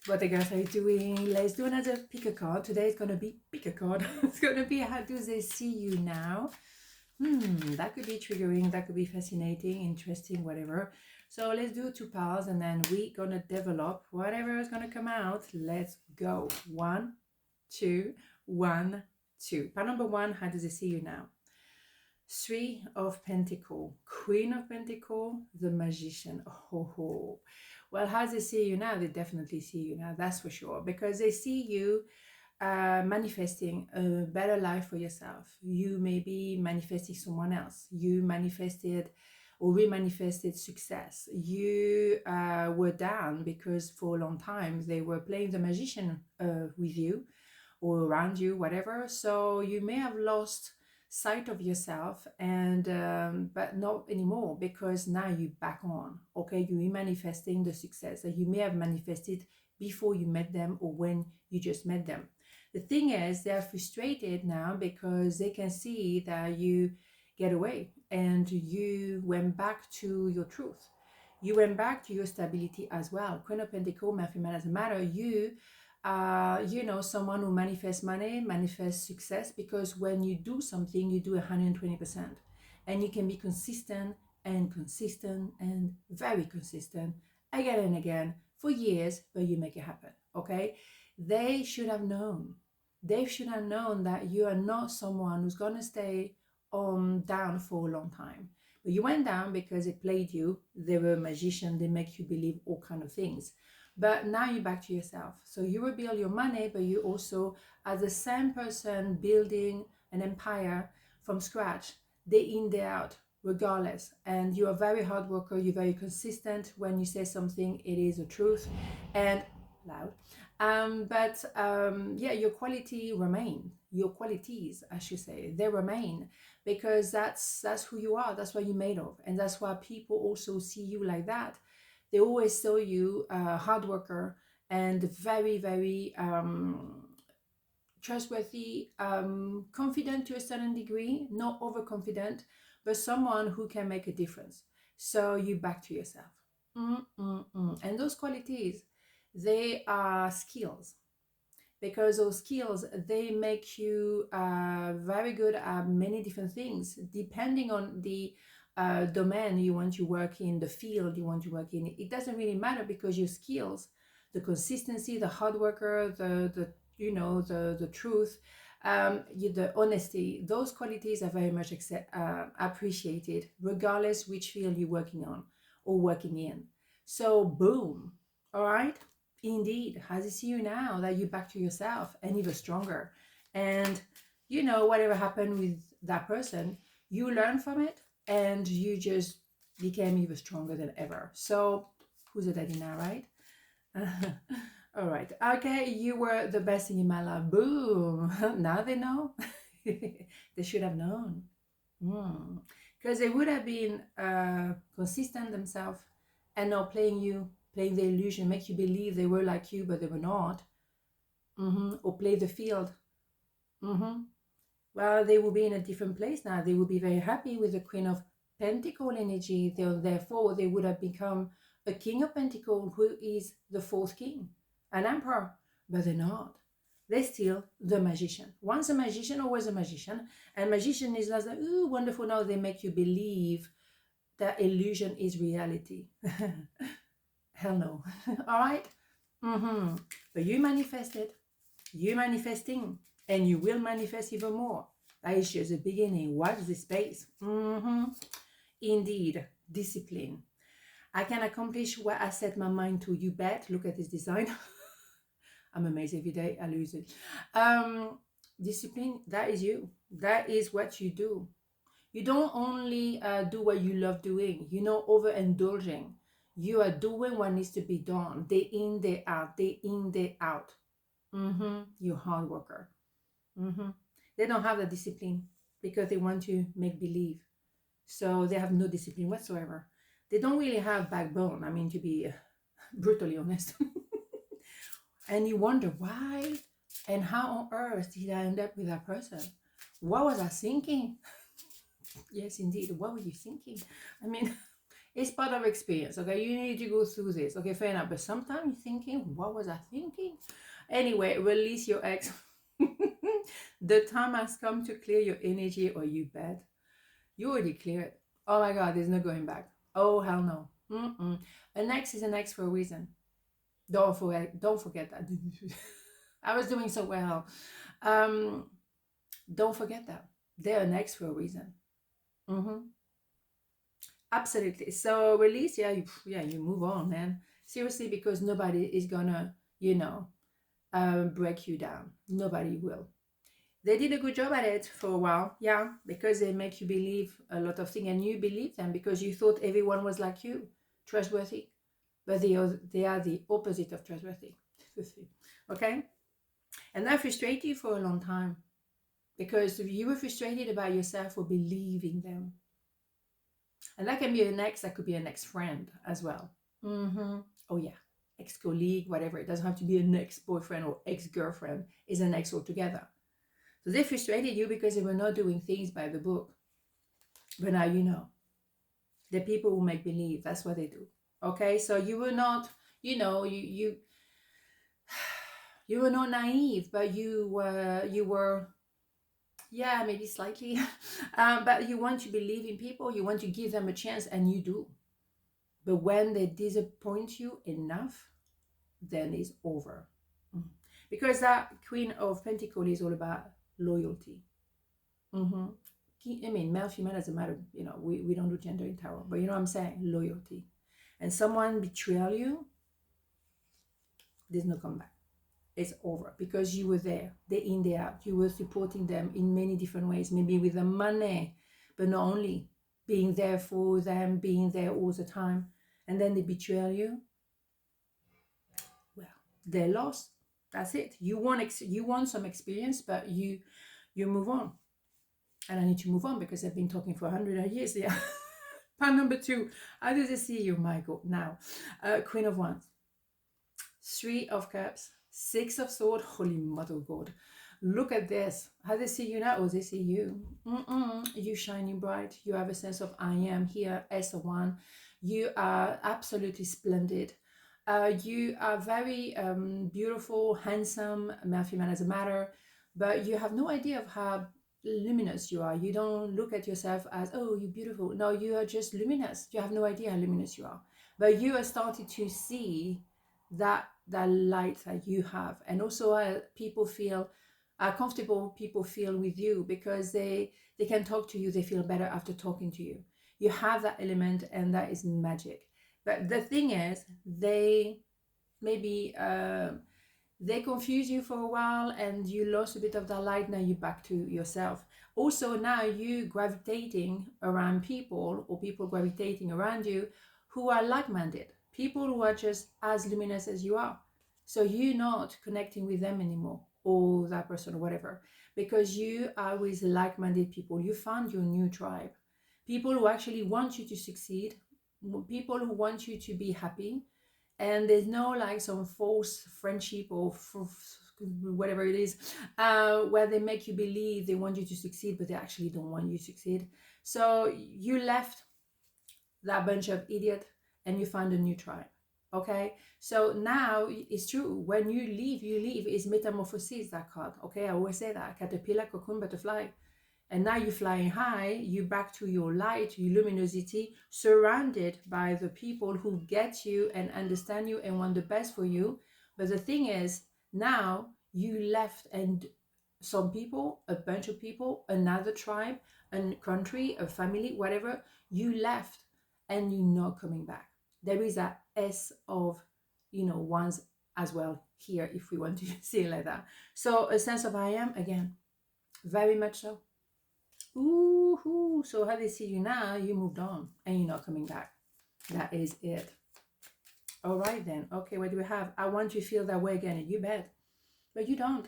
What the girls are doing? Let's do another pick a card. Today it's gonna be pick a card. It's gonna be how do they see you now? That could be triggering, that could be fascinating, interesting, whatever. So let's do two piles and then we're gonna develop whatever is gonna come out. Let's go. 1, 2, 1, 2. Pile number 1, how does it see you now? 3 of Pentacle, Queen of Pentacle, the Magician. Oh. Well, how do they see you now? They definitely see you now, that's for sure, because they see you manifesting a better life for yourself. You may be manifesting someone else. You manifested or re-manifested success. You were down because for a long time they were playing the magician with you or around you, whatever. So you may have lost sight of yourself, and but not anymore, because now you're back on. Okay, you're manifesting the success that you may have manifested before you met them or when you just met them. The thing is, they're frustrated now because they can see that you get away and you went back to your truth. You went back to your stability as well. Queen of Pentacles, male, female, doesn't matter. You know, someone who manifests money, manifests success, because when you do something, you do 120%. And you can be consistent and very consistent again and again for years, but you make it happen, okay? They should have known. They should have known that you are not someone who's going to stay down for a long time. But you went down because they played you. They were a magician. They make you believe all kind of things. But now you're back to yourself. So you rebuild your money, but you also are the same person building an empire from scratch, day in, day out, regardless. And you are very hard worker. You're very consistent. When you say something, it is the truth. And loud. Yeah, your quality remain. Your qualities, I should say, they remain, because that's who you are. That's what you're made of, and that's why people also see you like that. They always saw you hard worker and very, very trustworthy, confident to a certain degree, not overconfident, but someone who can make a difference. So you back to yourself. And those qualities, they are skills, because those skills, they make you very good at many different things, depending on the domain you want to work in, the field you want to work in. It doesn't really matter, because your skills, the consistency, the hard worker, the truth, the honesty, those qualities are very much appreciated, regardless which field you're working on or working in. So boom, all right. Indeed, how does it see you now that you're back to yourself and even stronger? And whatever happened with that person, you learn from it and you just became even stronger than ever. So who's the daddy now, right? All right. Okay, you were the best thing in my life. Boom. Now they know. They should have known. Because they would have been consistent themselves and not playing the illusion, make you believe they were like you, but they were not. Or play the field. Well, they will be in a different place now. They will be very happy with the Queen of Pentacle energy. Therefore, they would have become a King of Pentacle, who is the fourth king, an emperor, but they're not. They're still the magician. Once a magician, always a magician. And magician is like, ooh, wonderful. Now they make you believe that illusion is reality. Hell no. All right? But you manifested. You're manifesting. And you will manifest even more. That is just the beginning. Watch this space. Indeed. Discipline. I can accomplish what I set my mind to. You bet. Look at this design. I'm amazed every day. I lose it. Discipline, that is you. That is what you do. You don't only do what you love doing. You're not overindulging. You are doing what needs to be done. Day in, day out. Day in, day out. You're a hard worker. They don't have the discipline because they want to make believe. So they have no discipline whatsoever. They don't really have backbone, I mean, to be brutally honest. And you wonder why and how on earth did I end up with that person? What was I thinking? Yes, indeed. What were you thinking? I mean, It's part of experience, okay? You need to go through this, okay? Fair enough. But sometimes you're thinking, what was I thinking? Anyway, release your ex. The time has come to clear your energy, or you bad. You already cleared. Oh my God, there's no going back. Oh, hell no. Mm-mm. An ex is an ex for a reason. Don't forget that. I was doing so well. Um, don't forget that. They're an ex for a reason. Mm-hmm. Absolutely. So release, you move on, man. Seriously, because nobody is gonna, break you down. Nobody will. They did a good job at it for a while, yeah, because they make you believe a lot of things, and you believe them because you thought everyone was like you, trustworthy, but they are the opposite of trustworthy. Okay, and that frustrated you for a long time because you were frustrated about yourself for believing them. And that can be an ex, that could be an ex-friend as well. Oh yeah, ex-colleague, whatever. It doesn't have to be an ex-boyfriend or ex-girlfriend. It's an ex altogether. So they frustrated you because they were not doing things by the book. But now you know. The people who make believe, that's what they do. Okay, so you were not, you were not naive, but you were, yeah, maybe slightly, but you want to believe in people, you want to give them a chance, and you do. But when they disappoint you enough, then it's over. Because that Queen of Pentacles is all about loyalty. I mean, male, female doesn't matter. We don't do gender in tarot, but you know what I'm saying? Loyalty. And someone betrayal you, there's no comeback. It's over because you were there, day in, day out. You were supporting them in many different ways, maybe with the money, but not only being there for them, being there all the time. And then they betray you. Well, they lost. That's it. You want some experience, but you move on. And I need to move on because I've been talking for 100 years. Yeah. Part number 2. How does it see you, Michael? Now, Queen of Wands, 3 of Cups, 6 of Swords. Holy Mother of God. Look at this. How they see you now? Oh, they see you. You shining bright. You have a sense of I am here, S1. You are absolutely splendid. You are very beautiful, handsome, male, female doesn't matter, but you have no idea of how luminous you are. You don't look at yourself as, oh, you're beautiful. No, you are just luminous. You have no idea how luminous you are. But you are starting to see that light that you have. And also people feel comfortable, people feel with you because they can talk to you. They feel better after talking to you. You have that element, and that is magic. But the thing is, they maybe they confuse you for a while and you lost a bit of that light. Now you're back to yourself. Also, now you gravitating around people, or people gravitating around you who are like-minded, people who are just as luminous as you are. So you're not connecting with them anymore, or that person or whatever, because you are with like-minded people. You found your new tribe, people who actually want you to succeed, people who want you to be happy. And there's no like some false friendship or whatever it is, where they make you believe they want you to succeed, but they actually don't want you to succeed. So you left that bunch of idiot and you found a new tribe. Okay, so now it's true, when you leave is metamorphosis, that card. Okay, I always say that, caterpillar, cocoon, butterfly. And now you're flying high, you're back to your light, your luminosity, surrounded by the people who get you and understand you and want the best for you. But the thing is, now you left, and some people, a bunch of people, another tribe, a country, a family, whatever, you left and you're not coming back. There is that S of, ones as well here, if we want to see it like that. So a sense of I am, again, very much so. Ooh, so how they see you now, you moved on and you're not coming back. That is it. All right then. Okay, what do we have? I want you to feel that way again. You bet. But you don't.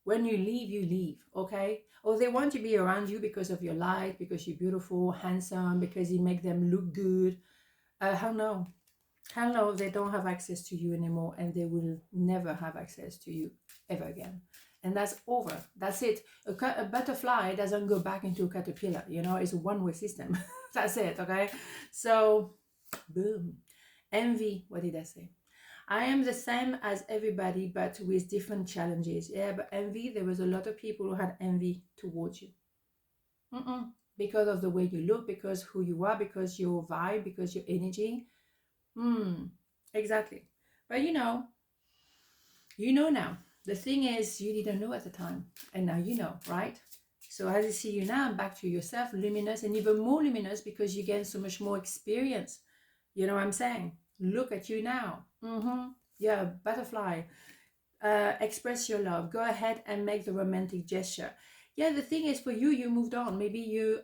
When you leave, okay? Or they want to be around you because of your light, because you're beautiful, handsome, because you make them look good. Hell no. Hell no, they don't have access to you anymore, and they will never have access to you ever again. And that's over. That's it. A butterfly doesn't go back into a caterpillar. It's a one-way system. That's it, okay? So Boom. Envy. What did I say? I am the same as everybody, but with different challenges. Yeah, but envy, there was a lot of people who had envy towards you. Because of the way you look, because who you are, because your vibe, because your energy. Exactly. But you know now. The thing is, you didn't know at the time, and now you know, right? So as you see you now, back to yourself, luminous and even more luminous because you gain so much more experience. You know what I'm saying? Look at you now. Yeah, butterfly. Express your love. Go ahead and make the romantic gesture. Yeah, the thing is, for you, you moved on. Maybe you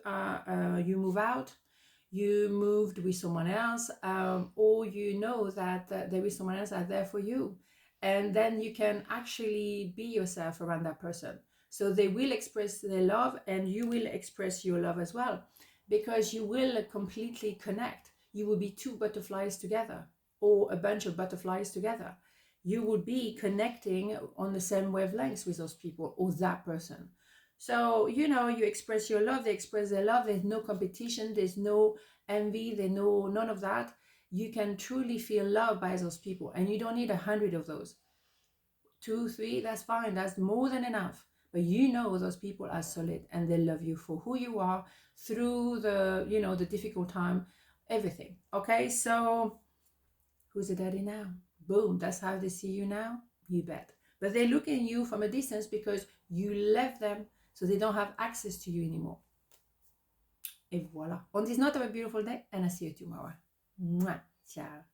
move out, you moved with someone else, or you know that there is someone else out there for you, and then you can actually be yourself around that person. So they will express their love, and you will express your love as well, because you will completely connect. You will be two butterflies together, or a bunch of butterflies together. You will be connecting on the same wavelengths with those people or that person. So, you express your love, they express their love. There's no competition, there's no envy, there's no none of that. You can truly feel loved by those people, and you don't need 100 of those. 2, 3, that's fine, that's more than enough. But those people are solid and they love you for who you are through the difficult time, everything. Okay, so who's the daddy now? Boom, that's how they see you now? You bet. But they look at you from a distance because you left them, so they don't have access to you anymore. Et voilà. On this note, have a beautiful day, and I'll see you tomorrow. Mwah. Ciao.